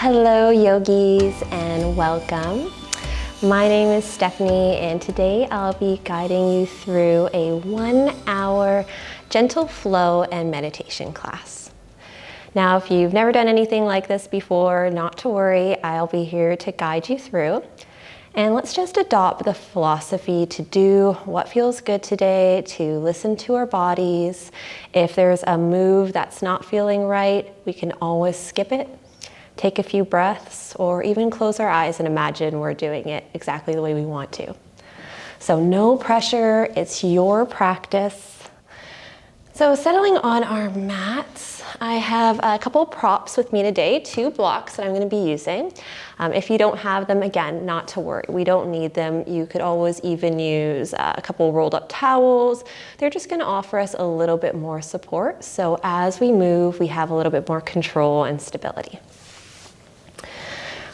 Hello yogis and welcome. My name is Stephanie and today I'll be guiding you through a 1-hour gentle flow and meditation class. Now if you've never done anything like this before, not to worry, I'll be here to guide you through. And let's just adopt the philosophy to do what feels good today, to listen to our bodies. If there's a move that's not feeling right, we can always skip it. Take a few breaths or even close our eyes and imagine we're doing it exactly the way we want to. So no pressure, it's your practice. So settling on our mats, I have a couple props with me today, 2 blocks that I'm going to be using. If you don't have them, again, not to worry, we don't need them. You could always even use a couple rolled up towels. They're just going to offer us a little bit more support. So as we move, we have a little bit more control and stability.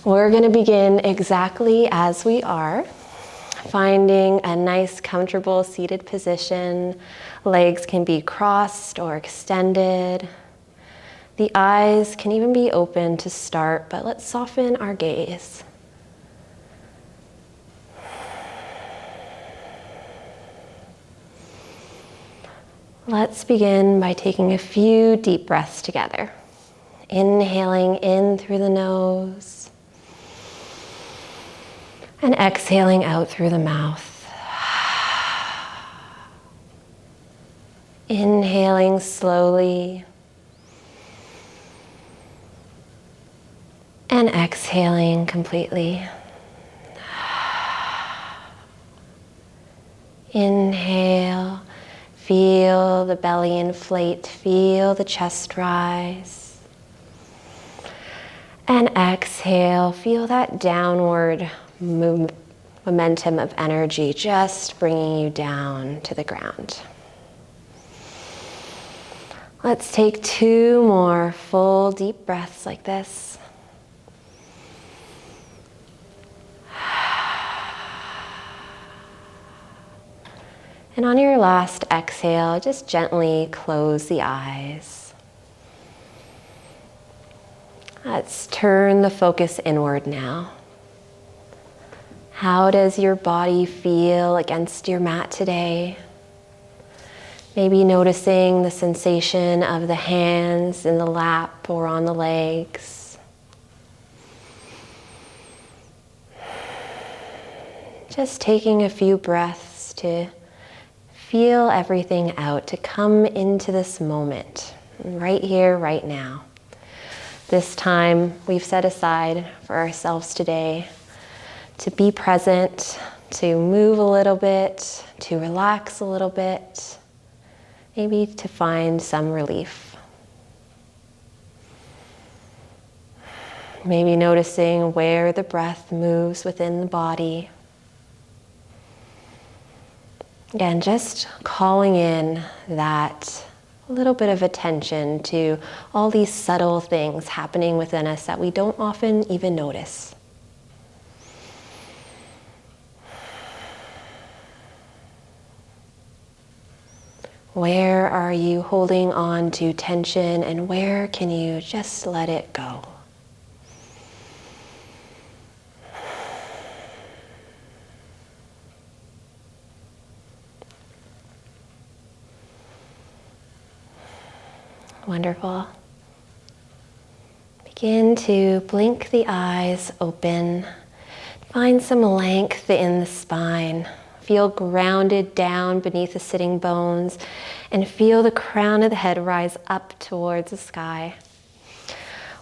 We're going to begin exactly as we are, finding a nice comfortable seated position. Legs can be crossed or extended. The eyes can even be open to start, but let's soften our gaze. Let's begin by taking a few deep breaths together. Inhaling in through the nose. And exhaling out through the mouth. Inhaling slowly. And exhaling completely. Inhale. Feel the belly inflate. Feel the chest rise. And exhale. Feel that downward momentum of energy just bringing you down to the ground. Let's take 2 more full deep breaths like this. And on your last exhale, just gently close the eyes. Let's turn the focus inward now. How does your body feel against your mat today? Maybe noticing the sensation of the hands in the lap or on the legs. Just taking a few breaths to feel everything out, to come into this moment, right here, right now. This time we've set aside for ourselves today to be present, to move a little bit, to relax a little bit, maybe to find some relief. Maybe noticing where the breath moves within the body. Again, just calling in that little bit of attention to all these subtle things happening within us that we don't often even notice. Where are you holding on to tension and where can you just let it go? Wonderful. Begin to blink the eyes open. Find some length in the spine. Feel grounded down beneath the sitting bones and feel the crown of the head rise up towards the sky.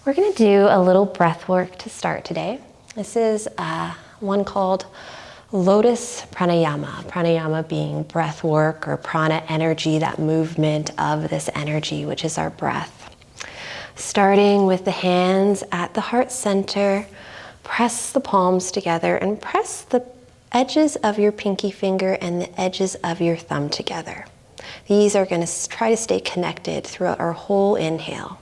We're going to do a little breath work to start today. This is one called Lotus Pranayama. Pranayama being breath work or prana energy, that movement of this energy, which is our breath. Starting with the hands at the heart center, press the palms together and press the edges of your pinky finger and the edges of your thumb together. These are going to try to stay connected throughout our whole inhale.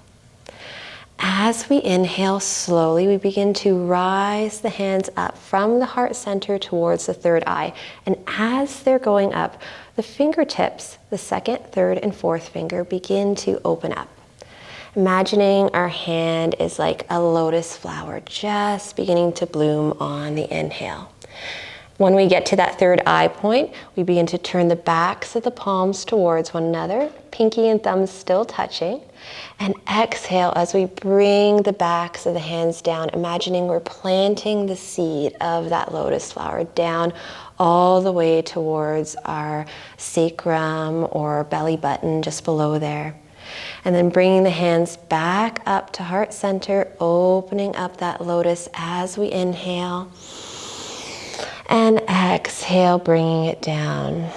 As we inhale slowly, we begin to rise the hands up from the heart center towards the third eye. And as they're going up, the fingertips, the second, third, and fourth finger begin to open up. Imagining our hand is like a lotus flower just beginning to bloom on the inhale. When we get to that third eye point, we begin to turn the backs of the palms towards one another, pinky and thumbs still touching. And exhale as we bring the backs of the hands down, imagining we're planting the seed of that lotus flower down all the way towards our sacrum or belly button just below there. And then bringing the hands back up to heart center, opening up that lotus as we inhale. And exhale, bringing it down,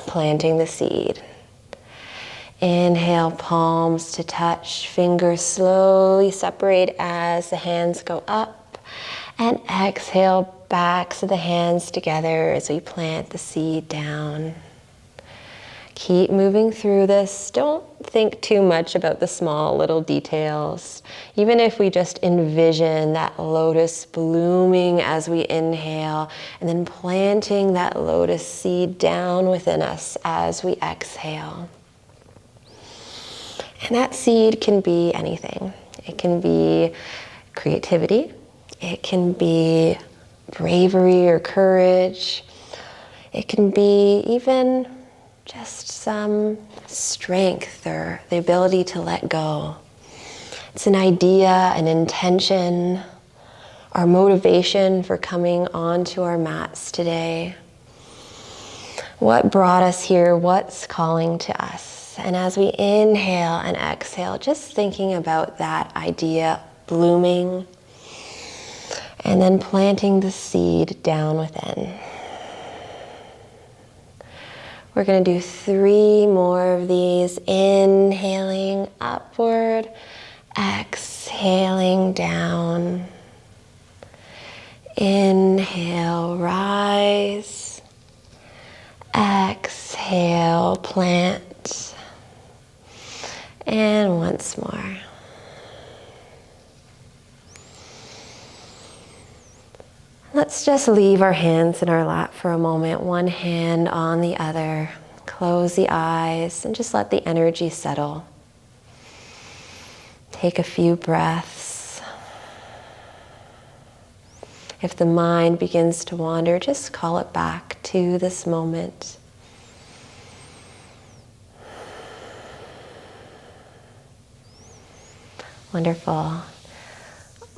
planting the seed. Inhale, palms to touch, fingers slowly separate as the hands go up. And exhale, backs of the hands together as we plant the seed down. Keep moving through this. Don't think too much about the small little details. Even if we just envision that lotus blooming as we inhale and then planting that lotus seed down within us as we exhale. And that seed can be anything. It can be creativity. It can be bravery or courage. It can be even just some strength or the ability to let go. It's an idea, an intention, our motivation for coming onto our mats today. What brought us here? What's calling to us? And as we inhale and exhale, just thinking about that idea blooming and then planting the seed down within. We're going to do 3 more of these. Inhaling upward, exhaling down. Inhale, rise. Exhale, plant. And once more. Let's just leave our hands in our lap for a moment, one hand on the other. Close the eyes and just let the energy settle. Take a few breaths. If the mind begins to wander, just call it back to this moment. Wonderful.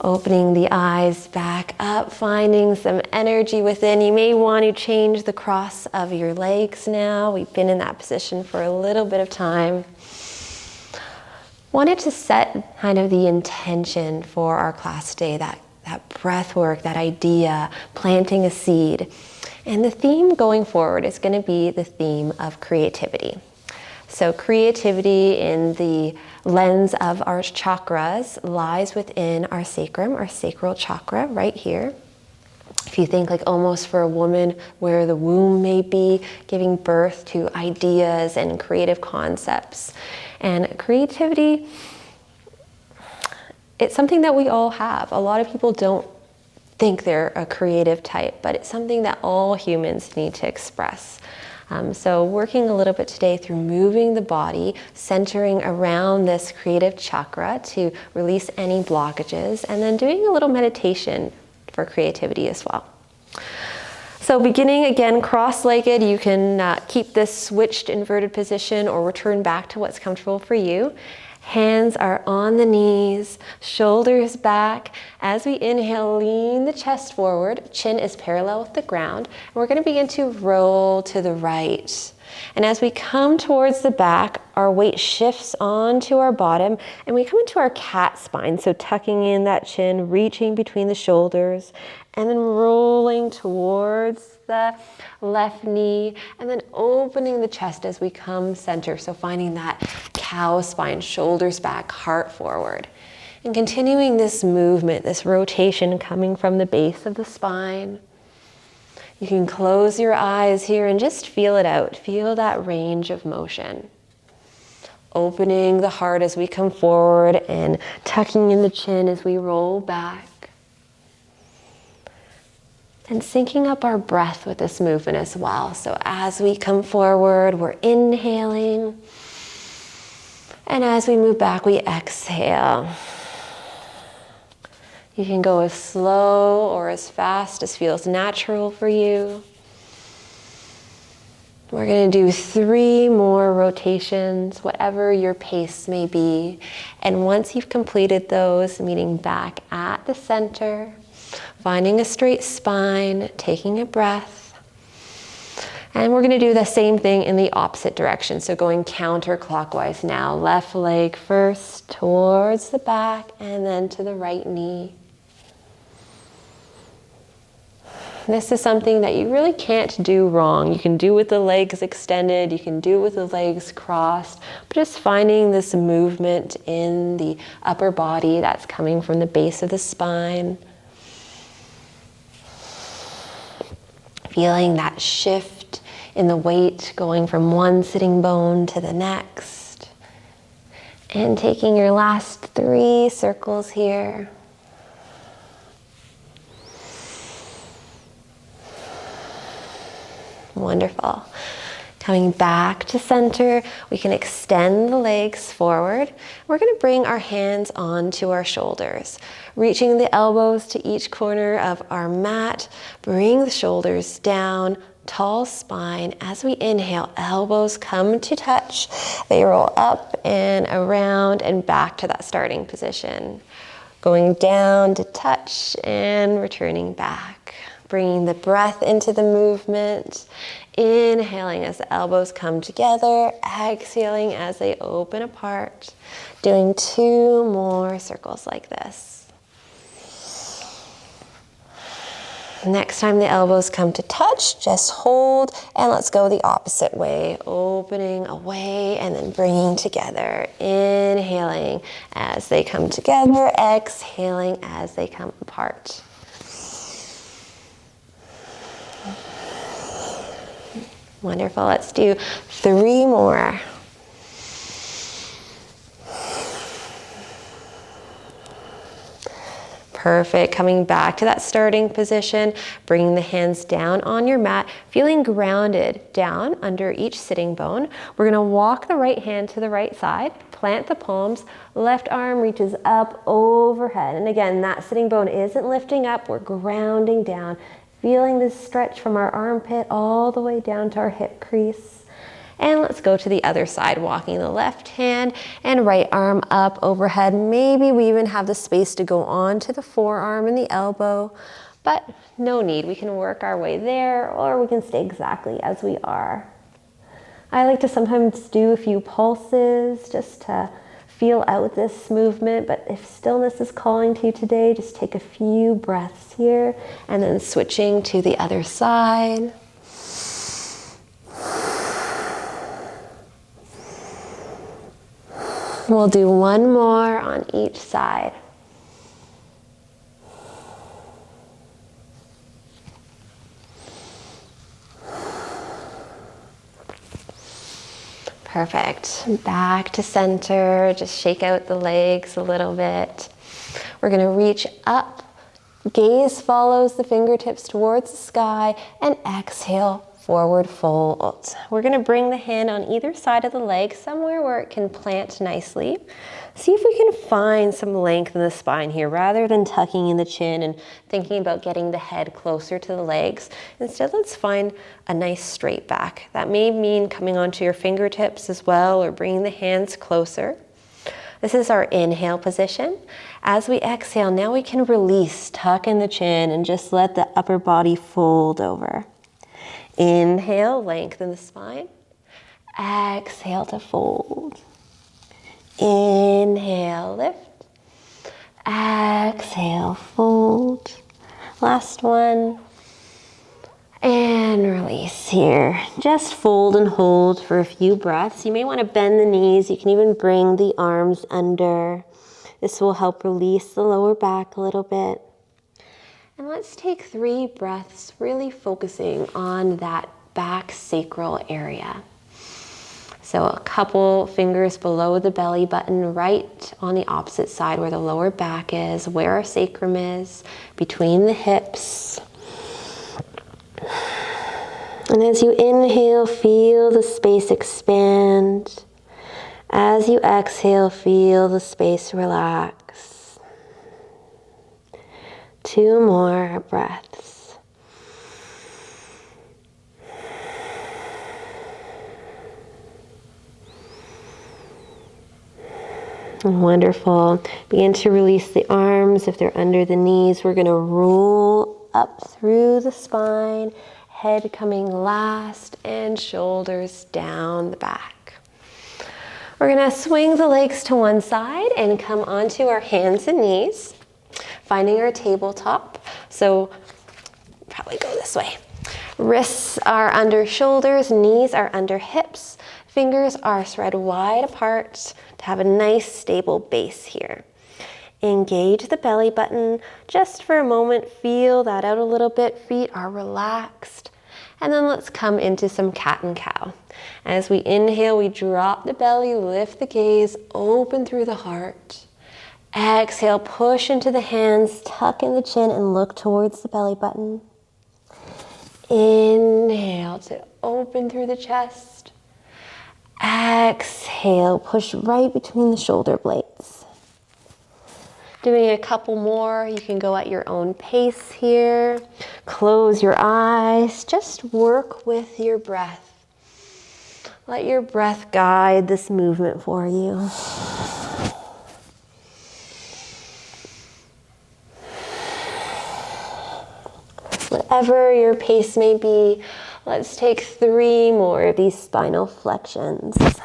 Opening the eyes back up, finding some energy within. You may want to change the cross of your legs now. We've been in that position for a little bit of time. Wanted to set kind of the intention for our class today, that breath work, that idea, planting a seed. And the theme going forward is going to be the theme of creativity. So creativity in the lens of our chakras lies within our sacrum, our sacral chakra right here. If you think like almost for a woman where the womb may be, giving birth to ideas and creative concepts. And creativity, it's something that we all have. A lot of people don't think they're a creative type, but it's something that all humans need to express. So working a little bit today through moving the body, centering around this creative chakra to release any blockages, and then doing a little meditation for creativity as well. So beginning again cross-legged, you can keep this switched inverted position or return back to what's comfortable for you. Hands are on the knees, shoulders back. As we inhale, lean the chest forward, chin is parallel with the ground. And we're going to begin to roll to the right. And as we come towards the back, our weight shifts onto our bottom and we come into our cat spine. So tucking in that chin, reaching between the shoulders, and then rolling towards the left knee, and then opening the chest as we come center. So finding that cow spine, shoulders back, heart forward. And continuing this movement, this rotation coming from the base of the spine. You can close your eyes here and just feel it out. Feel that range of motion. Opening the heart as we come forward and tucking in the chin as we roll back. And syncing up our breath with this movement as well. So as we come forward, we're inhaling. And as we move back, we exhale. You can go as slow or as fast as feels natural for you. We're going to do 3 more rotations, whatever your pace may be. And once you've completed those, meeting back at the center, finding a straight spine, taking a breath. And we're going to do the same thing in the opposite direction. So going counterclockwise now. Left leg first towards the back and then to the right knee. This is something that you really can't do wrong. You can do with the legs extended, you can do with the legs crossed, but just finding this movement in the upper body that's coming from the base of the spine. Feeling that shift in the weight going from one sitting bone to the next. And taking your last 3 circles here. Wonderful. Coming back to center, we can extend the legs forward. We're going to bring our hands onto our shoulders, reaching the elbows to each corner of our mat. Bring the shoulders down, tall spine. As we inhale, elbows come to touch. They roll up and around and back to that starting position. Going down to touch and returning back. Bringing the breath into the movement, inhaling as the elbows come together, exhaling as they open apart, doing 2 more circles like this. Next time the elbows come to touch, just hold and let's go the opposite way, opening away and then bringing together, inhaling as they come together, exhaling as they come apart. Wonderful. Let's do 3 more. Perfect. Coming back to that starting position, bringing the hands down on your mat, feeling grounded down under each sitting bone. We're going to walk the right hand to the right side, plant the palms, left arm reaches up overhead. And again, that sitting bone isn't lifting up, we're grounding down. Feeling this stretch from our armpit all the way down to our hip crease. And let's go to the other side, walking the left hand and right arm up overhead. Maybe we even have the space to go on to the forearm and the elbow, but no need. We can work our way there or we can stay exactly as we are. I like to sometimes do a few pulses just to feel out this movement, but if stillness is calling to you today, just take a few breaths here and then switching to the other side. We'll do 1 more on each side. Perfect. Back to center. Just shake out the legs a little bit. We're going to reach up. Gaze follows the fingertips towards the sky and exhale, forward fold. We're going to bring the hand on either side of the leg, somewhere where it can plant nicely. See if we can find some length in the spine here rather than tucking in the chin and thinking about getting the head closer to the legs. Instead, let's find a nice straight back. That may mean coming onto your fingertips as well or bringing the hands closer. This is our inhale position. As we exhale, now we can release, tuck in the chin and just let the upper body fold over. Inhale, lengthen the spine. Exhale to fold. Inhale, lift. Exhale, fold. Last one. And release here. Just fold and hold for a few breaths. You may want to bend the knees. You can even bring the arms under. This will help release the lower back a little bit. And let's take 3 breaths, really focusing on that back sacral area. So a couple fingers below the belly button, right on the opposite side where the lower back is, where our sacrum is, between the hips. And as you inhale, feel the space expand. As you exhale, feel the space relax. 2 more breaths. Wonderful. Begin to release the arms if they're under the knees. We're going to roll up through the spine, head coming last, and shoulders down the back. We're going to swing the legs to one side and come onto our hands and knees, finding our tabletop. So probably go this way. Wrists are under shoulders, knees are under hips, fingers are spread wide apart to have a nice stable base here. Engage the belly button just for a moment, feel that out a little bit, feet are relaxed. And then let's come into some cat and cow. As we inhale, we drop the belly, lift the gaze, open through the heart. Exhale, push into the hands, tuck in the chin and look towards the belly button. Inhale to open through the chest. Exhale, push right between the shoulder blades. Doing a couple more, you can go at your own pace here. Close your eyes, just work with your breath. Let your breath guide this movement for you. Whatever your pace may be, let's take 3 more of these spinal flexions.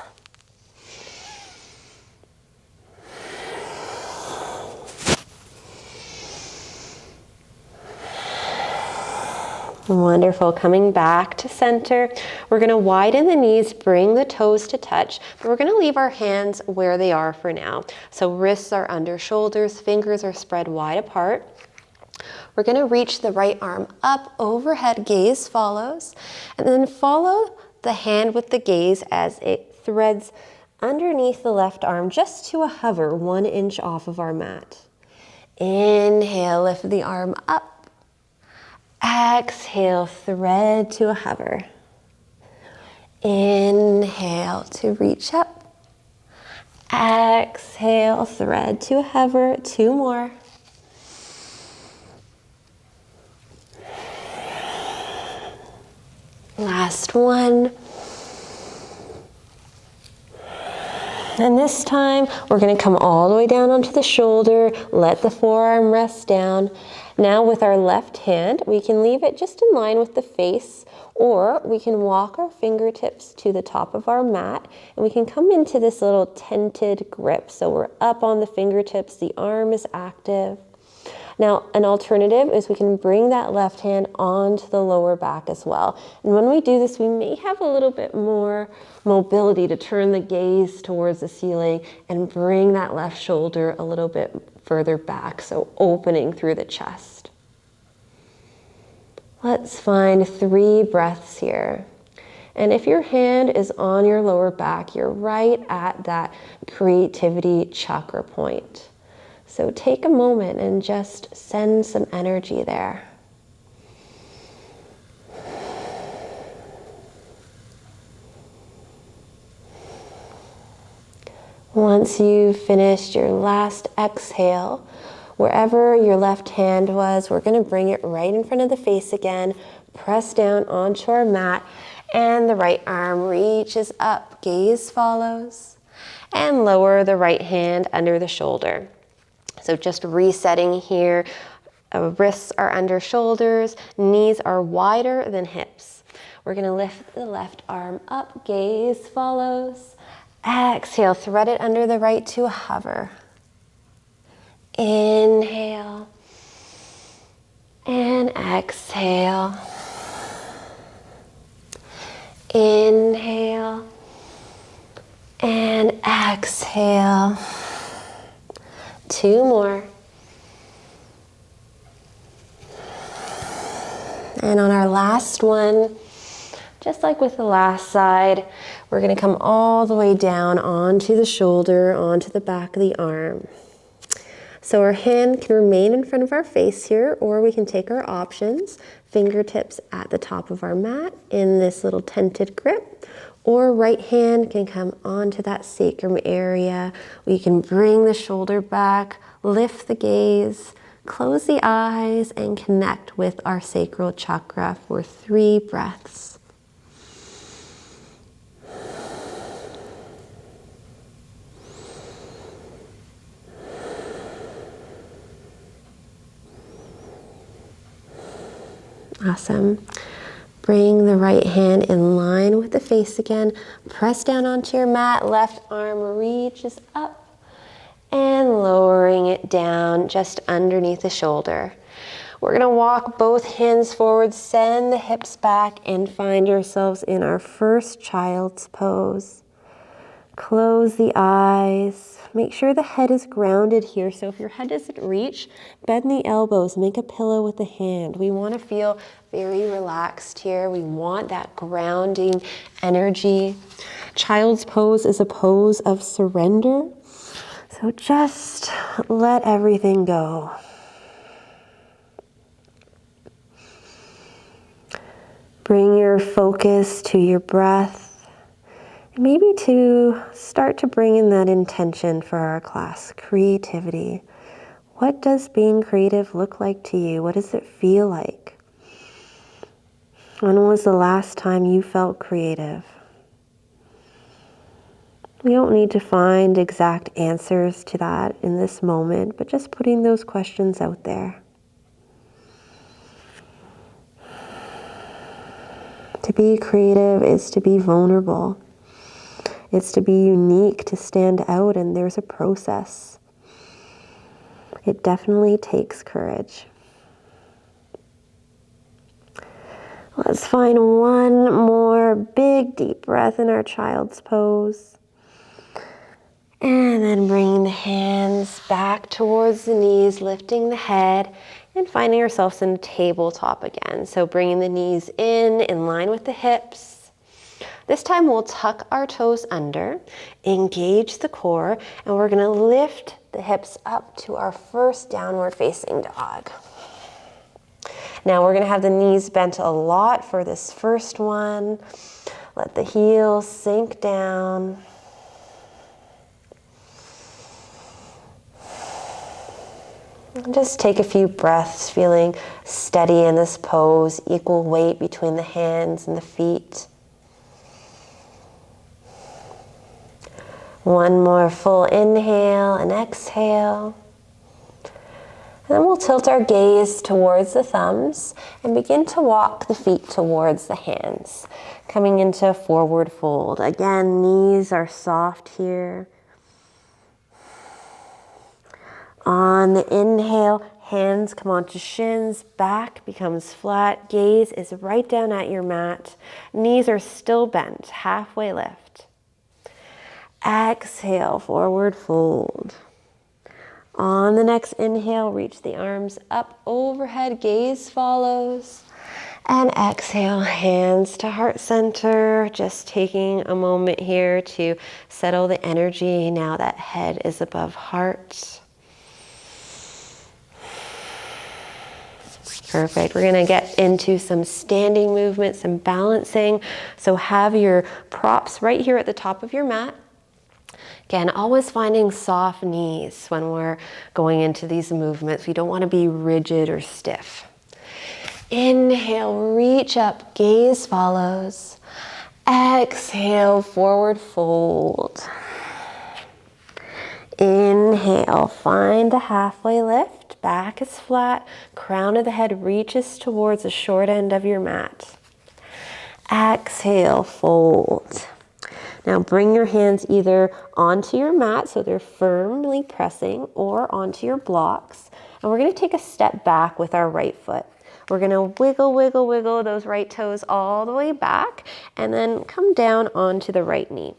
Wonderful. Coming back to center, we're going to widen the knees, bring the toes to touch, but we're going to leave our hands where they are for now. So wrists are under shoulders, fingers are spread wide apart. We're going to reach the right arm up overhead, gaze follows, and then follow the hand with the gaze as it threads underneath the left arm just to a hover 1 inch off of our mat. Inhale, lift the arm up. Exhale, thread to a hover. Inhale to reach up. Exhale, thread to a hover. 2 more. Last one. And this time, we're going to come all the way down onto the shoulder, let the forearm rest down. Now with our left hand, we can leave it just in line with the face, or we can walk our fingertips to the top of our mat, and we can come into this little tented grip. So we're up on the fingertips, the arm is active. Now, an alternative is we can bring that left hand onto the lower back as well. And when we do this, we may have a little bit more mobility to turn the gaze towards the ceiling and bring that left shoulder a little bit further back, so opening through the chest. Let's find 3 breaths here. And if your hand is on your lower back, you're right at that creativity chakra point. So take a moment and just send some energy there. Once you've finished your last exhale, wherever your left hand was, we're going to bring it right in front of the face again, press down onto our mat, and the right arm reaches up, gaze follows, and lower the right hand under the shoulder. So just resetting here, wrists are under shoulders, knees are wider than hips. We're going to lift the left arm up, gaze follows. Exhale, thread it under the right to a hover. Inhale and exhale. Inhale and exhale. 2 more. And on our last one, just like with the last side, we're going to come all the way down onto the shoulder, onto the back of the arm. So our hand can remain in front of our face here, or we can take our options, fingertips at the top of our mat in this little tented grip, or right hand can come onto that sacrum area. We can bring the shoulder back, lift the gaze, close the eyes, and connect with our sacral chakra for 3 breaths. Awesome. Bring the right hand in line with the face again. Press down onto your mat. Left arm reaches up and lowering it down just underneath the shoulder. We're going to walk both hands forward, send the hips back, and find yourselves in our first child's pose. Close the eyes. Make sure the head is grounded here. So if your head doesn't reach, bend the elbows, make a pillow with the hand. We want to feel very relaxed here. We want that grounding energy. Child's pose is a pose of surrender. So just let everything go. Bring your focus to your breath. Maybe to start to bring in that intention for our class, creativity. What does being creative look like to you? What does it feel like? When was the last time you felt creative? We don't need to find exact answers to that in this moment, but just putting those questions out there. To be creative is to be vulnerable. It's to be unique, to stand out, and there's a process. It definitely takes courage. Let's find one more big deep breath in our child's pose. And then bringing the hands back towards the knees, lifting the head, and finding ourselves in tabletop again. So bringing the knees in line with the hips. This time we'll tuck our toes under, engage the core, and we're going to lift the hips up to our first downward facing dog. Now we're going to have the knees bent a lot for this first one. Let the heels sink down. And just take a few breaths, feeling steady in this pose, equal weight between the hands and the feet. One more full inhale and exhale. And then we'll tilt our gaze towards the thumbs and begin to walk the feet towards the hands, coming into forward fold. Again, knees are soft here. On the inhale, hands come onto shins, back becomes flat, gaze is right down at your mat. Knees are still bent, halfway lift. Exhale, forward fold. On the next inhale, reach the arms up overhead, gaze follows. And exhale, hands to heart center, just taking a moment here to settle the energy now that head is above heart. Perfect. We're going to get into some standing movement, some balancing. So have your props right here at the top of your mat. Again, always finding soft knees when we're going into these movements. We don't want to be rigid or stiff. Inhale, reach up, gaze follows. Exhale, forward fold. Inhale, find a halfway lift. Back is flat. Crown of the head reaches towards the short end of your mat. Exhale, fold. Now bring your hands either onto your mat so they're firmly pressing or onto your blocks. And we're going to take a step back with our right foot. We're going to wiggle, wiggle, wiggle those right toes all the way back and then come down onto the right knee.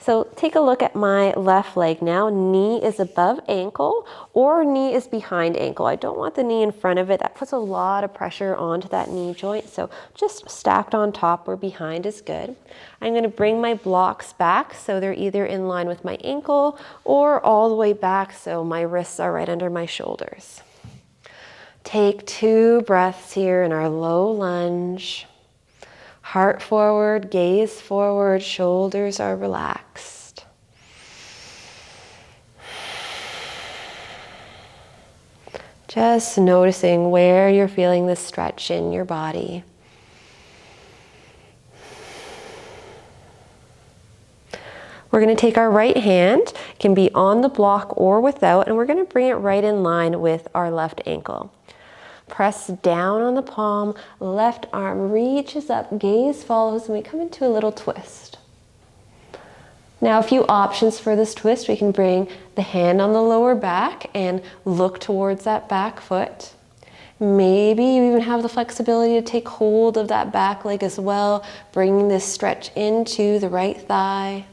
So take a look at my left leg now. Knee is above ankle or knee is behind ankle. I don't want the knee in front of it. That puts a lot of pressure onto that knee joint. So just stacked on top or behind is good. I'm going to bring my blocks back so they're either in line with my ankle or all the way back so my wrists are right under my shoulders. Take 2 breaths here in our low lunge. Heart forward, gaze forward, shoulders are relaxed. Just noticing where you're feeling the stretch in your body. We're going to take our right hand, it can be on the block or without, and we're going to bring it right in line with our left ankle. Press down on the palm, left arm reaches up, gaze follows, and we come into a little twist. Now a few options for this twist. We can bring the hand on the lower back and look towards that back foot. Maybe you even have the flexibility to take hold of that back leg as well, bringing this stretch into the right thigh.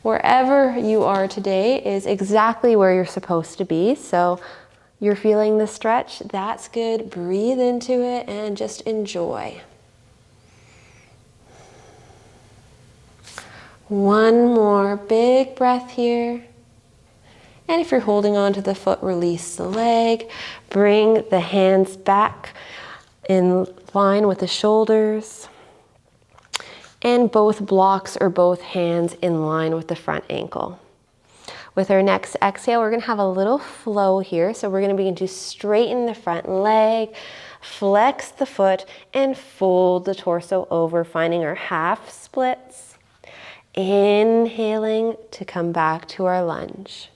Wherever you are today is exactly where you're supposed to be, so you're feeling the stretch, that's good. Breathe into it and just enjoy. One more big breath here. And if you're holding on to the foot, release the leg. Bring the hands back in line with the shoulders. And both blocks or both hands in line with the front ankle. With our next exhale, we're going to have a little flow here. So we're going to begin to straighten the front leg, flex the foot, and fold the torso over, finding our half splits. Inhaling to come back to our lunge.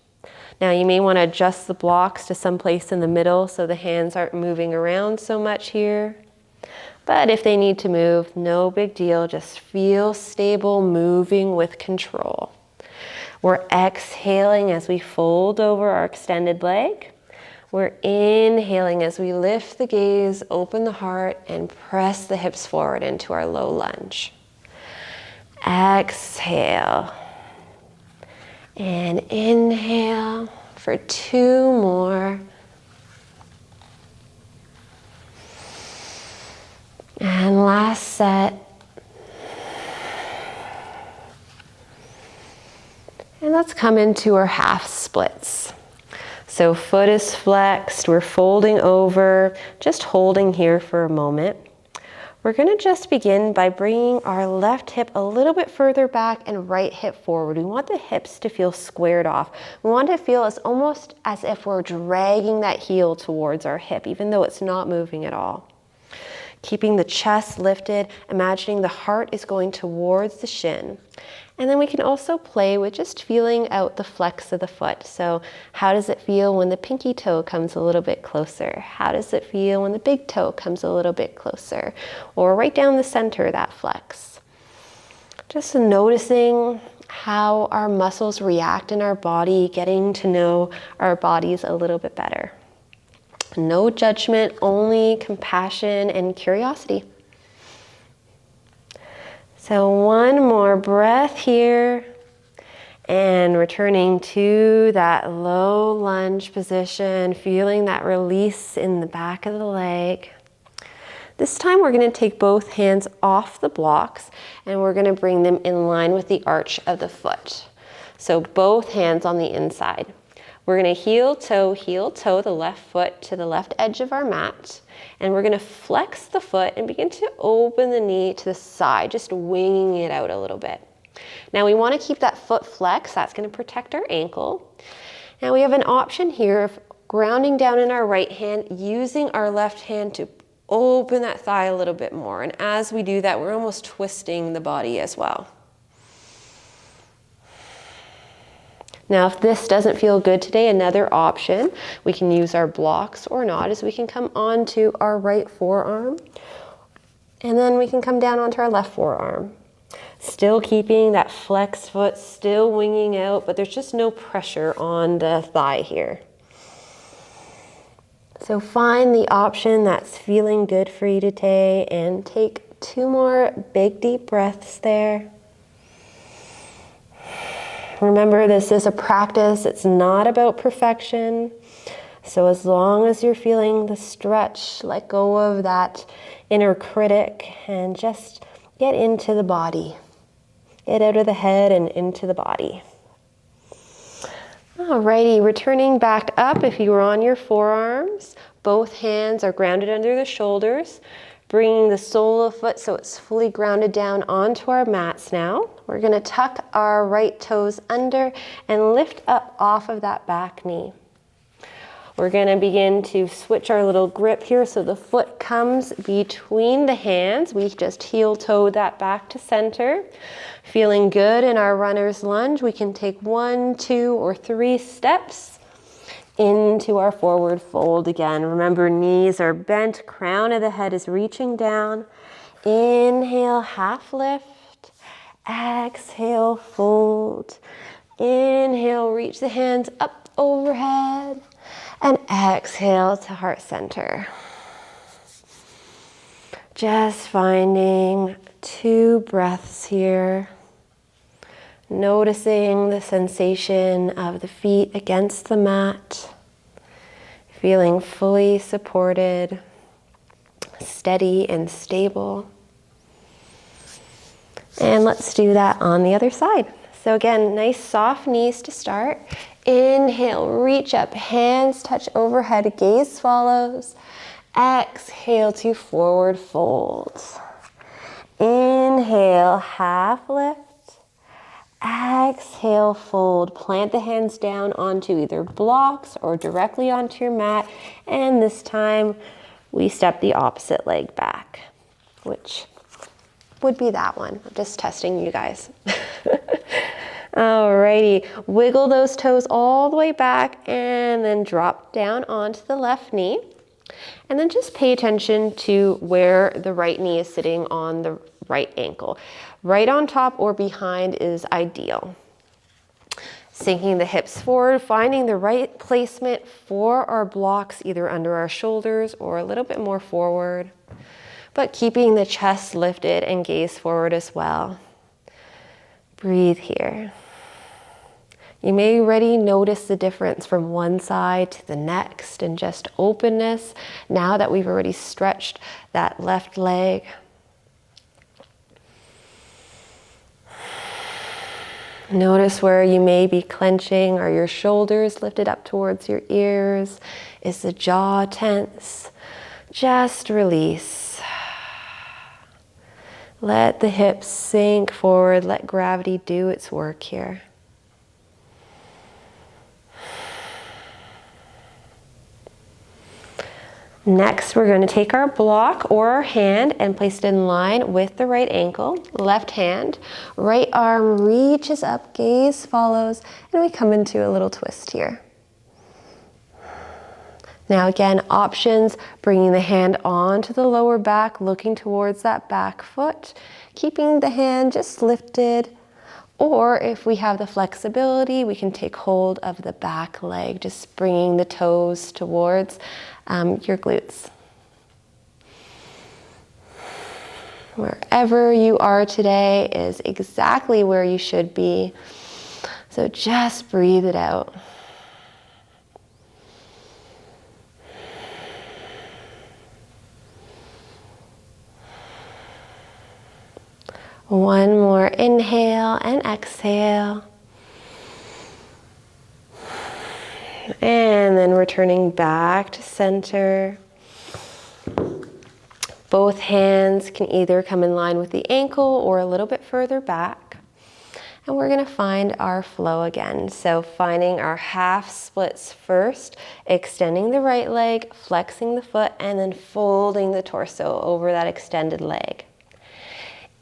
Now you may want to adjust the blocks to some place in the middle so the hands aren't moving around so much here. But if they need to move, no big deal. Just feel stable, moving with control. We're exhaling as we fold over our extended leg. We're inhaling as we lift the gaze, open the heart, and press the hips forward into our low lunge. Exhale. And inhale for 2 more. And last set. And let's come into our half splits. So foot is flexed, we're folding over, just holding here for a moment. We're going to just begin by bringing our left hip a little bit further back and right hip forward. We want the hips to feel squared off. We want to feel almost as if we're dragging that heel towards our hip, even though it's not moving at all. Keeping the chest lifted, imagining the heart is going towards the shin. And then we can also play with just feeling out the flex of the foot. So how does it feel when the pinky toe comes a little bit closer? How does it feel when the big toe comes a little bit closer? Or right down the center, that flex. Just noticing how our muscles react in our body, getting to know our bodies a little bit better. No judgment, only compassion and curiosity. So one more breath here and returning to that low lunge position, feeling that release in the back of the leg. This time we're going to take both hands off the blocks and we're going to bring them in line with the arch of the foot. So both hands on the inside. We're going to heel toe, the left foot to the left edge of our mat. And we're going to flex the foot and begin to open the knee to the side, just winging it out a little bit. Now we want to keep that foot flexed. That's going to protect our ankle. Now we have an option here of grounding down in our right hand, using our left hand to open that thigh a little bit more. And as we do that, we're almost twisting the body as well. Now, if this doesn't feel good today, another option, we can use our blocks or not, is we can come onto our right forearm and then we can come down onto our left forearm. Still keeping that flexed foot, still winging out, but there's just no pressure on the thigh here. So find the option that's feeling good for you today and take 2 more big deep breaths there. Remember, this is a practice. It's not about perfection. So as long as you're feeling the stretch, let go of that inner critic and just get into the body. Get out of the head and into the body. Alrighty, returning back up. If you were on your forearms, both hands are grounded under the shoulders, bringing the sole of the foot so it's fully grounded down onto our mats now. We're going to tuck our right toes under and lift up off of that back knee. We're going to begin to switch our little grip here so the foot comes between the hands. We just heel-toe that back to center. Feeling good in our runner's lunge, we can take 1, 2, or 3 steps into our forward fold again. Remember, knees are bent, crown of the head is reaching down. Inhale, half lift. Exhale, fold. Inhale, reach the hands up overhead. And exhale to heart center. Just finding 2 breaths here. Noticing the sensation of the feet against the mat. Feeling fully supported, steady and stable. And let's do that on the other side. So again, nice soft knees to start. Inhale, reach up, hands touch overhead, gaze follows. Exhale to forward fold. Inhale, half lift. Exhale, fold. Plant the hands down onto either blocks or directly onto your mat. And this time we step the opposite leg back, which would be that one. I'm just testing you guys. Alrighty, wiggle those toes all the way back and then drop down onto the left knee. And then just pay attention to where the right knee is sitting on the right ankle. Right on top or behind is ideal. Sinking the hips forward, finding the right placement for our blocks, either under our shoulders or a little bit more forward. But keeping the chest lifted and gaze forward as well. Breathe here. You may already notice the difference from one side to the next and just openness now that we've already stretched that left leg. Notice where you may be clenching. Are your shoulders lifted up towards your ears? Is the jaw tense? Just release. Let the hips sink forward. Let gravity do its work here. Next, we're going to take our block or our hand and place it in line with the right ankle. Left hand, right arm reaches up, gaze follows, and we come into a little twist here. Now again, options, bringing the hand onto the lower back, looking towards that back foot, keeping the hand just lifted. Or if we have the flexibility, we can take hold of the back leg, just bringing the toes towards your glutes. Wherever you are today is exactly where you should be. So just breathe it out. One more inhale and exhale. And then returning back to center. Both hands can either come in line with the ankle or a little bit further back. And we're going to find our flow again. So finding our half splits first, extending the right leg, flexing the foot, and then folding the torso over that extended leg.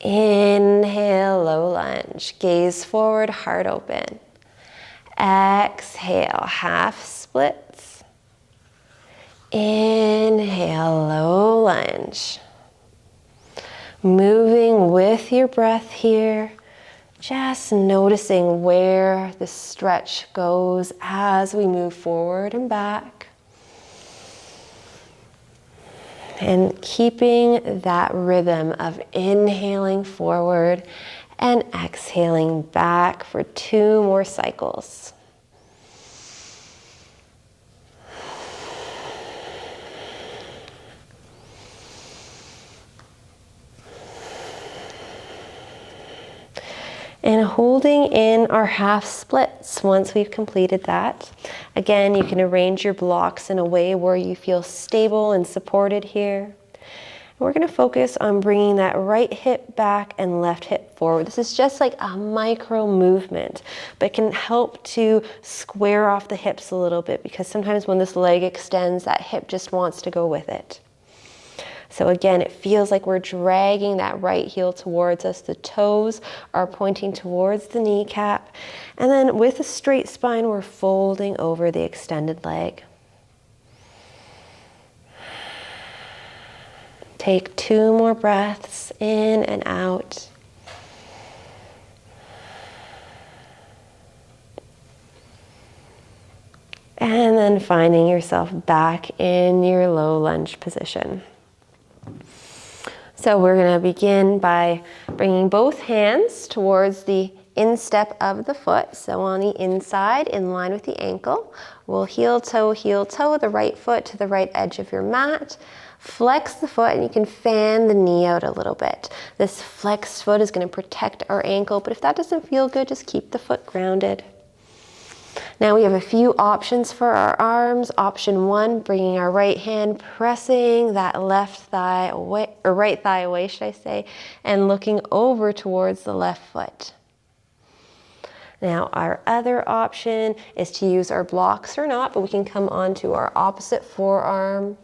Inhale, low lunge, gaze forward, heart open. Exhale, half splits. Inhale, low lunge. Moving with your breath here, just noticing where the stretch goes as we move forward and back. And keeping that rhythm of inhaling forward, and exhaling back for 2 more cycles. And holding in our half splits once we've completed that. Again, you can arrange your blocks in a way where you feel stable and supported here. We're going to focus on bringing that right hip back and left hip forward. This is just like a micro movement, but can help to square off the hips a little bit, because sometimes when this leg extends, that hip just wants to go with it. So again, it feels like we're dragging that right heel towards us. The toes are pointing towards the kneecap. And then with a straight spine, we're folding over the extended leg. Take 2 more breaths in and out. And then finding yourself back in your low lunge position. So we're going to begin by bringing both hands towards the instep of the foot. So on the inside, in line with the ankle, we'll heel toe, the right foot to the right edge of your mat. Flex the foot, and you can fan the knee out a little bit. This flexed foot is going to protect our ankle, but if that doesn't feel good, just keep the foot grounded. Now we have a few options for our arms. Option 1, bringing our right hand, pressing that left thigh away, or right thigh away, should I say, and looking over towards the left foot. Now our other option is to use our blocks or not, but we can come onto our opposite forearm.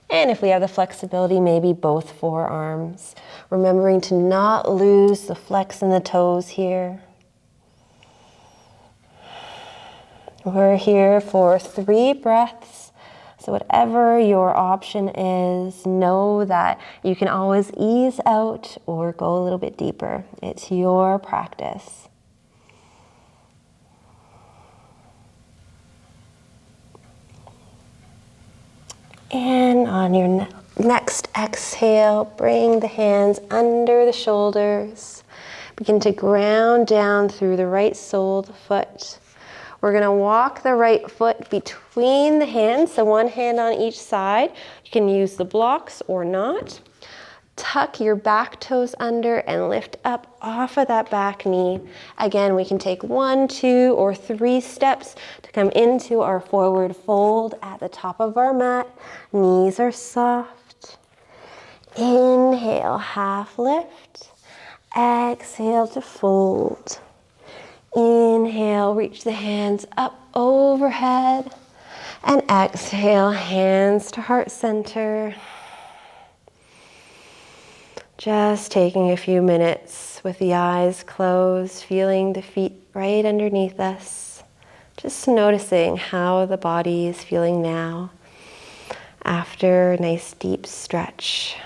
And if we have the flexibility, maybe both forearms. Remembering to not lose the flex in the toes here. We're here for 3 breaths. So whatever your option is, know that you can always ease out or go a little bit deeper. It's your practice. And on your next exhale, bring the hands under the shoulders. Begin to ground down through the right sole of the foot. We're going to walk the right foot between the hands, so one hand on each side. You can use the blocks or not. Tuck your back toes under and lift up off of that back knee. Again, we can take 1, 2, or 3 steps to come into our forward fold at the top of our mat. Knees are soft. Inhale, half lift. Exhale to fold. Inhale, reach the hands up overhead. And exhale, hands to heart center. Just taking a few minutes with the eyes closed, feeling the feet right underneath us. Just noticing how the body is feeling now after a nice deep stretch.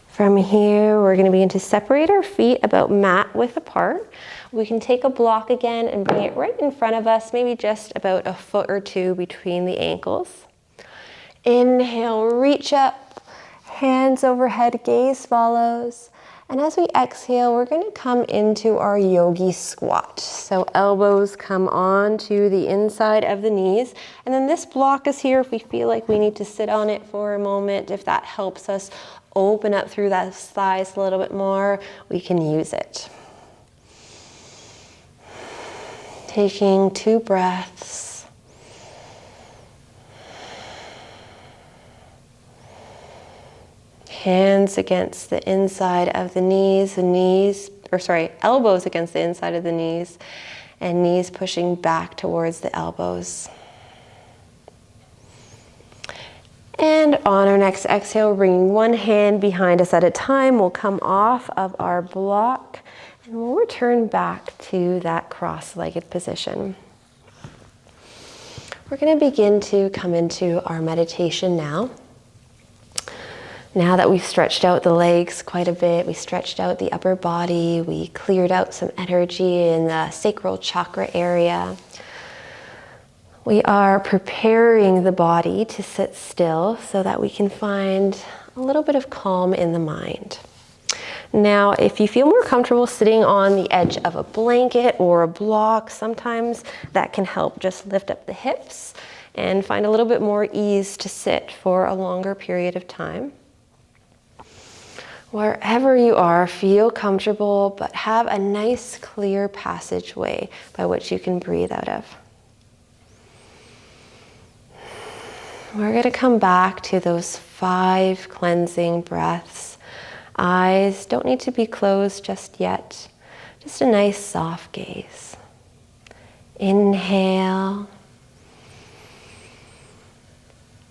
From here, we're going to begin to separate our feet about mat width apart. We can take a block again and bring it right in front of us, maybe just about a foot or 2 between the ankles. Inhale, reach up, hands overhead, gaze follows. And as we exhale, we're going to come into our yogi squat. So elbows come on to the inside of the knees. And then this block is here if we feel like we need to sit on it for a moment. If that helps us open up through that thighs a little bit more, we can use it. Taking 2 breaths. Hands against the inside of the knees, elbows against the inside of the knees, and knees pushing back towards the elbows. And on our next exhale, bringing one hand behind us at a time, we'll come off of our block and we'll return back to that cross-legged position. We're going to begin to come into our meditation now. Now that we've stretched out the legs quite a bit, we stretched out the upper body, we cleared out some energy in the sacral chakra area. We are preparing the body to sit still so that we can find a little bit of calm in the mind. Now, if you feel more comfortable sitting on the edge of a blanket or a block, sometimes that can help just lift up the hips and find a little bit more ease to sit for a longer period of time. Wherever you are, feel comfortable, but have a nice, clear passageway by which you can breathe out of. We're going to come back to those 5 cleansing breaths. Eyes don't need to be closed just yet. Just a nice soft gaze. Inhale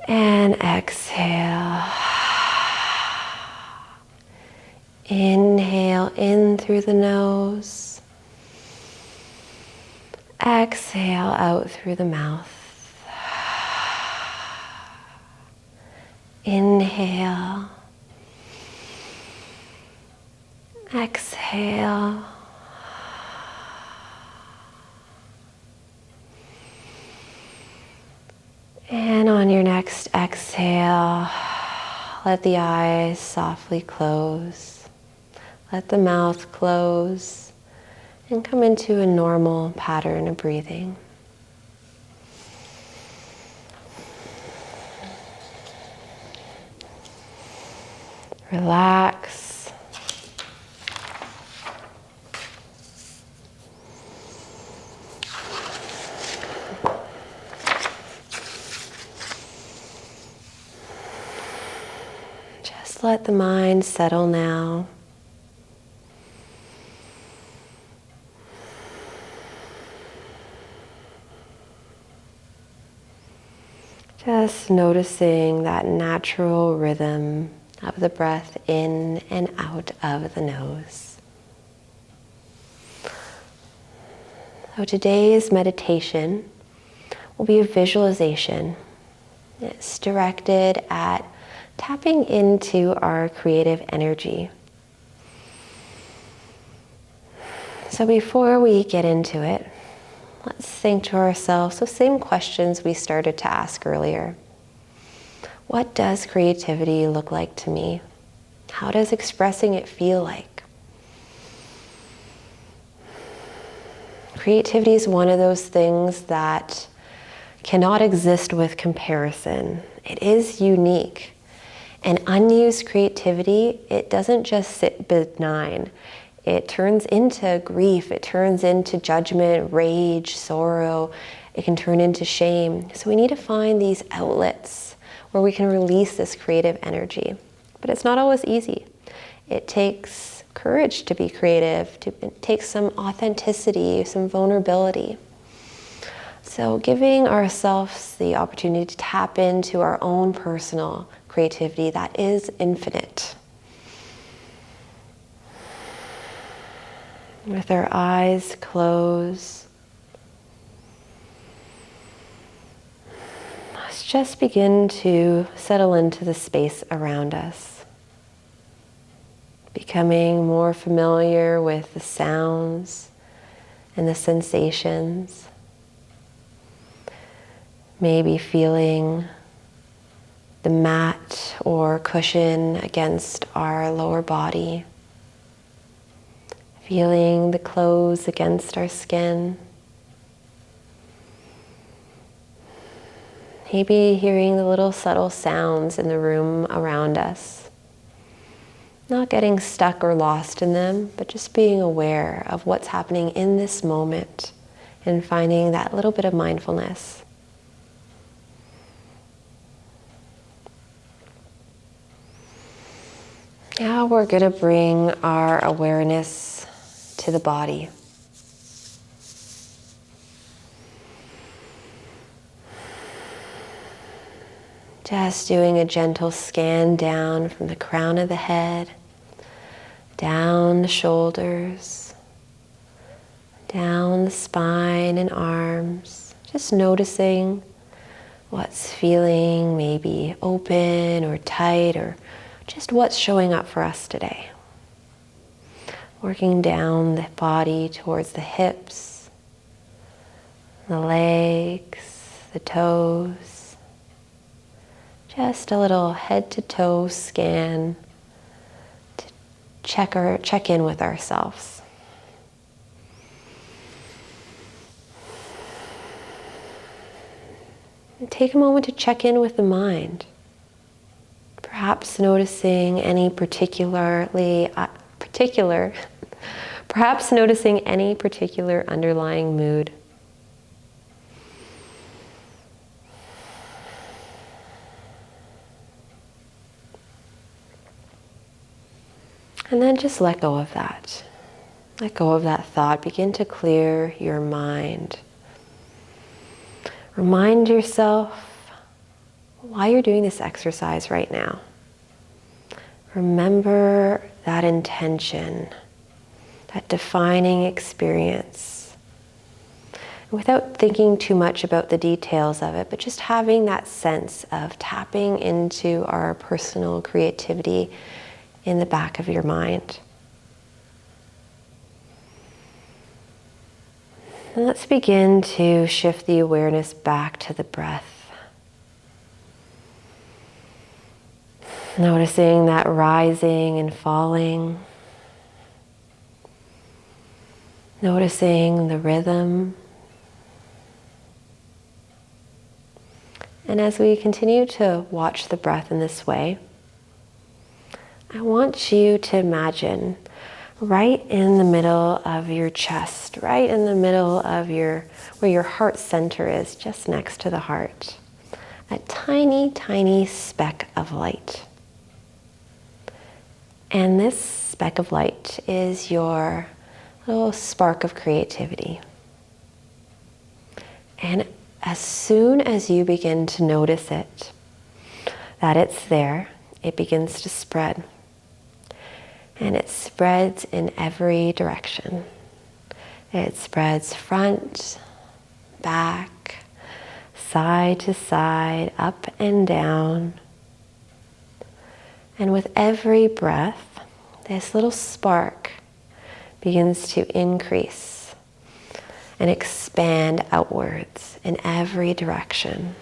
and exhale. Inhale in through the nose. Exhale out through the mouth. Inhale. Exhale. And on your next exhale, let the eyes softly close. Let the mouth close and come into a normal pattern of breathing. Relax. Just let the mind settle now. Just noticing that natural rhythm of the breath in and out of the nose. So today's meditation will be a visualization. It's directed at tapping into our creative energy. So before we get into it, let's think to ourselves the same questions we started to ask earlier. What does creativity look like to me? How does expressing it feel like? Creativity is one of those things that cannot exist with comparison. It is unique. And unused creativity, it doesn't just sit benign. It turns into grief, it turns into judgment, rage, sorrow. It can turn into shame. So we need to find these outlets where we can release this creative energy. But it's not always easy. It takes courage to be creative, it takes some authenticity, some vulnerability. So giving ourselves the opportunity to tap into our own personal creativity that is infinite. With our eyes closed, let's just begin to settle into the space around us, becoming more familiar with the sounds and the sensations. Maybe feeling the mat or cushion against our lower body. Feeling the clothes against our skin. Maybe hearing the little subtle sounds in the room around us. Not getting stuck or lost in them, but just being aware of what's happening in this moment and finding that little bit of mindfulness. Now we're going to bring our awareness to the body. Just doing a gentle scan down from the crown of the head, down the shoulders, down the spine and arms. Just noticing what's feeling maybe open or tight, or just what's showing up for us today. Working down the body towards the hips, the legs, the toes. Just a little head to toe scan to check in with ourselves. And take a moment to check in with the mind. Perhaps noticing any particular underlying mood. And then just let go of that. Let go of that thought. Begin to clear your mind. Remind yourself why you're doing this exercise right now. Remember that intention, that defining experience. Without thinking too much about the details of it, but just having that sense of tapping into our personal creativity in the back of your mind. And let's begin to shift the awareness back to the breath. Noticing that rising and falling. Noticing the rhythm. And as we continue to watch the breath in this way, I want you to imagine right in the middle of your chest, right in the middle of where your heart center is, just next to the heart, a tiny, tiny speck of light. And this speck of light is your little spark of creativity. And as soon as you begin to notice it, that it's there, it begins to spread. And it spreads in every direction. It spreads front, back, side to side, up and down. And with every breath, this little spark begins to increase and expand outwards in every direction.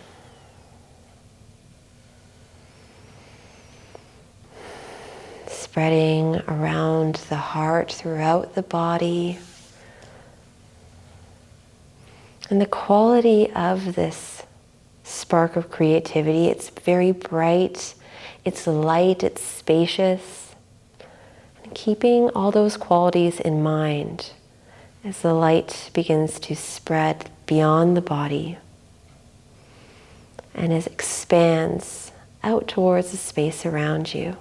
Spreading around the heart, throughout the body. And the quality of this spark of creativity, it's very bright, it's light, it's spacious. And keeping all those qualities in mind as the light begins to spread beyond the body and as it expands out towards the space around you.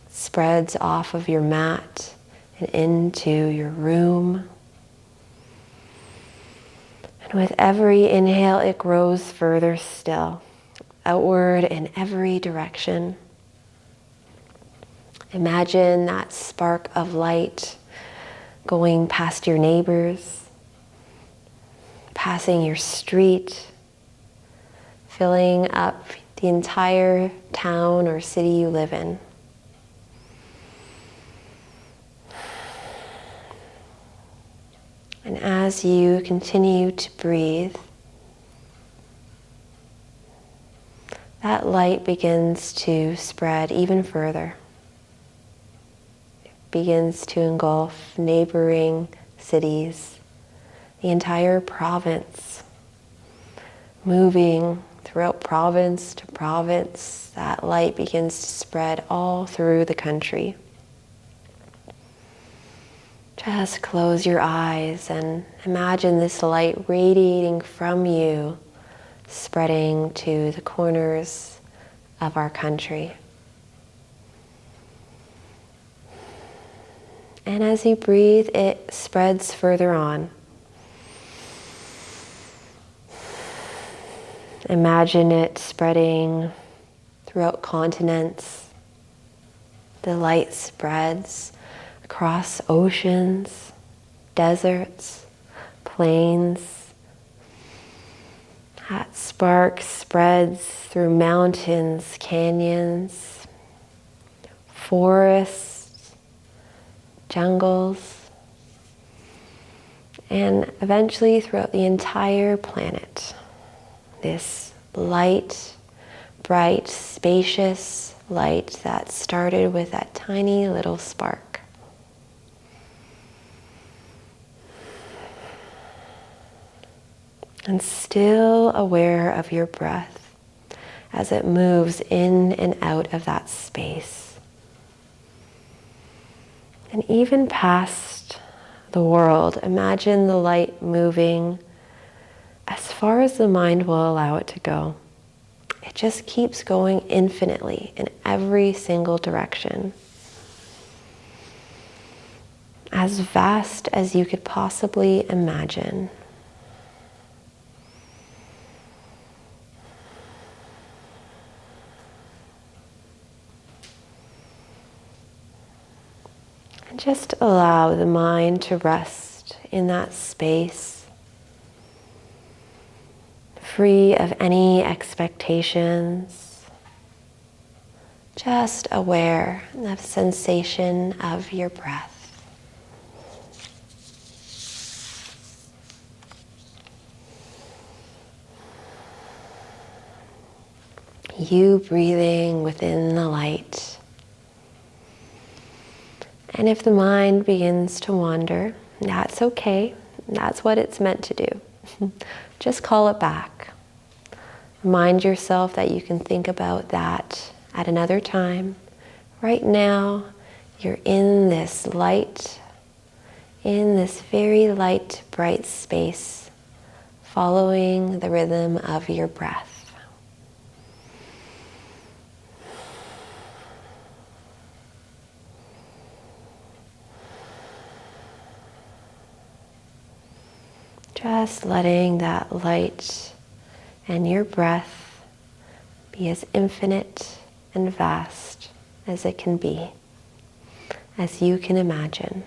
Spreads off of your mat and into your room. And with every inhale, it grows further still, outward in every direction. Imagine that spark of light going past your neighbors, passing your street, filling up the entire town or city you live in. And as you continue to breathe, that light begins to spread even further. It begins to engulf neighboring cities, the entire province, moving throughout province to province. That light begins to spread all through the country. Just close your eyes and imagine this light radiating from you, spreading to the corners of our country. And as you breathe, it spreads further on. Imagine it spreading throughout continents. The light spreads across oceans, deserts, plains. That spark spreads through mountains, canyons, forests, jungles. and eventually throughout the entire planet. This light, bright, spacious light that started with that tiny little spark. And still aware of your breath as it moves in and out of that space. And even past the world, imagine the light moving as far as the mind will allow it to go. It just keeps going infinitely in every single direction. As vast as you could possibly imagine. And just allow the mind to rest in that space, free of any expectations, just aware of the sensation of your breath. You breathing within the light. And if the mind begins to wander, that's okay. That's what it's meant to do. Just call it back. Remind yourself that you can think about that at another time. Right now, you're in this light, in this very light, bright space, following the rhythm of your breath. Just letting that light and your breath be as infinite and vast as it can be, as you can imagine.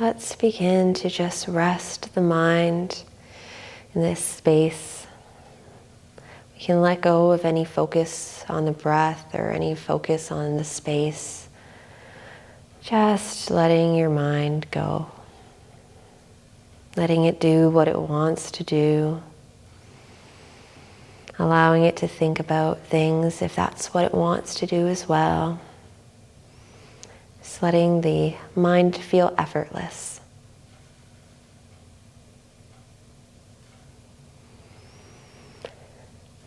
Let's begin to just rest the mind in this space. We can let go of any focus on the breath or any focus on the space. Just letting your mind go. Letting it do what it wants to do. Allowing it to think about things if that's what it wants to do as well. Just letting the mind feel effortless.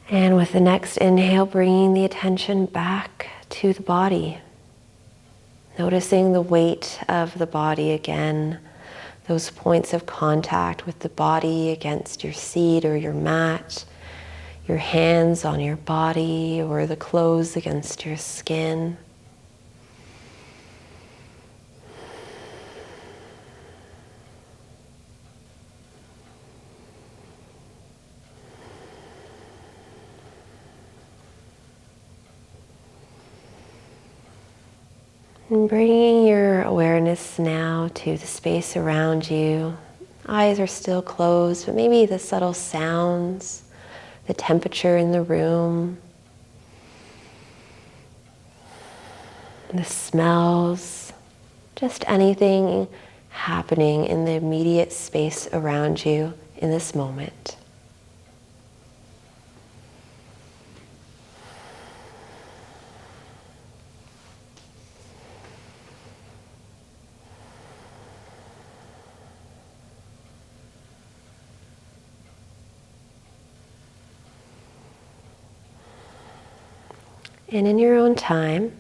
And with the next inhale, bringing the attention back to the body. Noticing the weight of the body again. Those points of contact with the body against your seat or your mat. Your hands on your body or the clothes against your skin. And bringing your awareness now to the space around you. Eyes are still closed, but maybe the subtle sounds, the temperature in the room, the smells, just anything happening in the immediate space around you in this moment. And in your own time,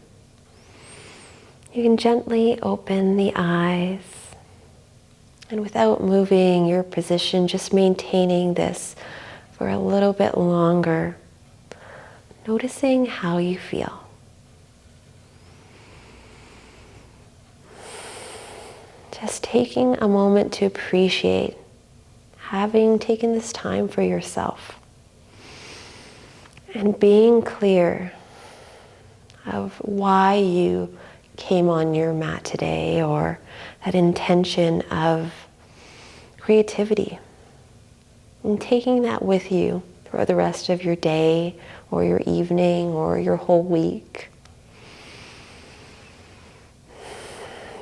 you can gently open the eyes. And without moving your position, just maintaining this for a little bit longer, noticing how you feel. Just taking a moment to appreciate having taken this time for yourself and being clear of why you came on your mat today, or that intention of creativity, and taking that with you throughout the rest of your day or your evening or your whole week.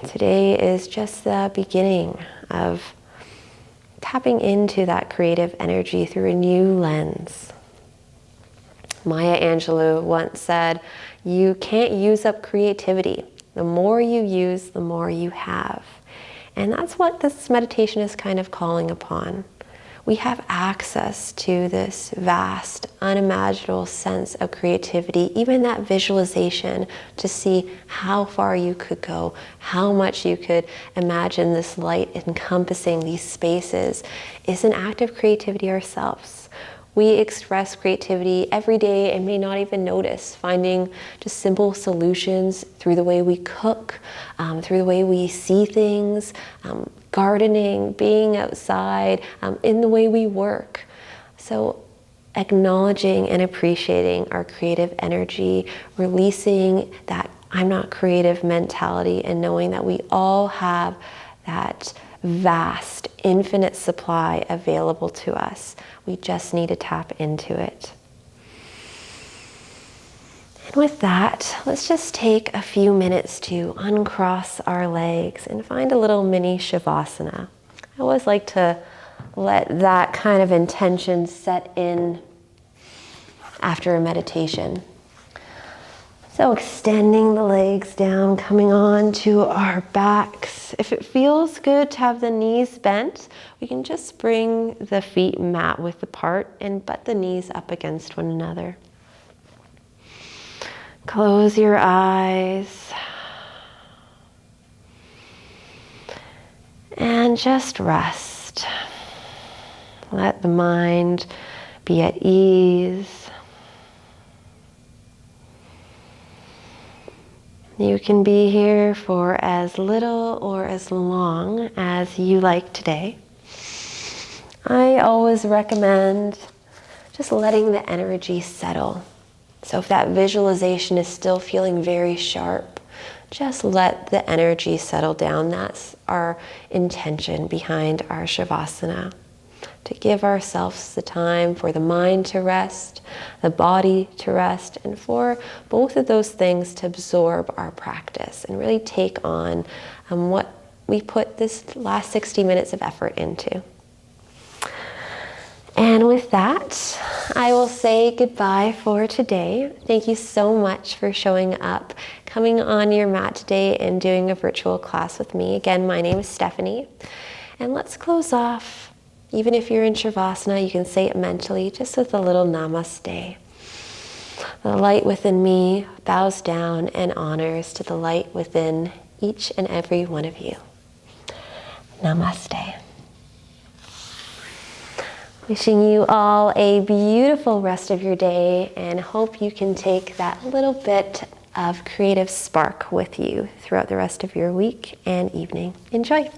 Today is just the beginning of tapping into that creative energy through a new lens. Maya Angelou once said, "You can't use up creativity. The more you use, the more you have." And that's what this meditation is kind of calling upon. We have access to this vast, unimaginable sense of creativity, even that visualization to see how far you could go, how much you could imagine this light encompassing these spaces is an act of creativity ourselves. We express creativity every day and may not even notice, finding just simple solutions through the way we cook, through the way we see things, gardening, being outside, in the way we work. So acknowledging and appreciating our creative energy, releasing that I'm not creative mentality, and knowing that we all have that vast, infinite supply available to us. We just need to tap into it. And with that, let's just take a few minutes to uncross our legs and find a little mini Shavasana. I always like to let that kind of intention set in after a meditation. So extending the legs down, coming on to our backs. If it feels good to have the knees bent, we can just bring the feet mat width apart and butt the knees up against one another. Close your eyes. And just rest. Let the mind be at ease. You can be here for as little or as long as you like today. I always recommend just letting the energy settle. So if that visualization is still feeling very sharp, just let the energy settle down. That's our intention behind our Shavasana. To give ourselves the time for the mind to rest, the body to rest, and for both of those things to absorb our practice and really take on what we put this last 60 minutes of effort into. And with that, I will say goodbye for today. Thank you so much for showing up, coming on your mat today and doing a virtual class with me. Again, my name is Stephanie. And let's close off. Even if you're in Shavasana, you can say it mentally, just with a little namaste. The light within me bows down and honors to the light within each and every one of you. Namaste. Wishing you all a beautiful rest of your day, and hope you can take that little bit of creative spark with you throughout the rest of your week and evening. Enjoy.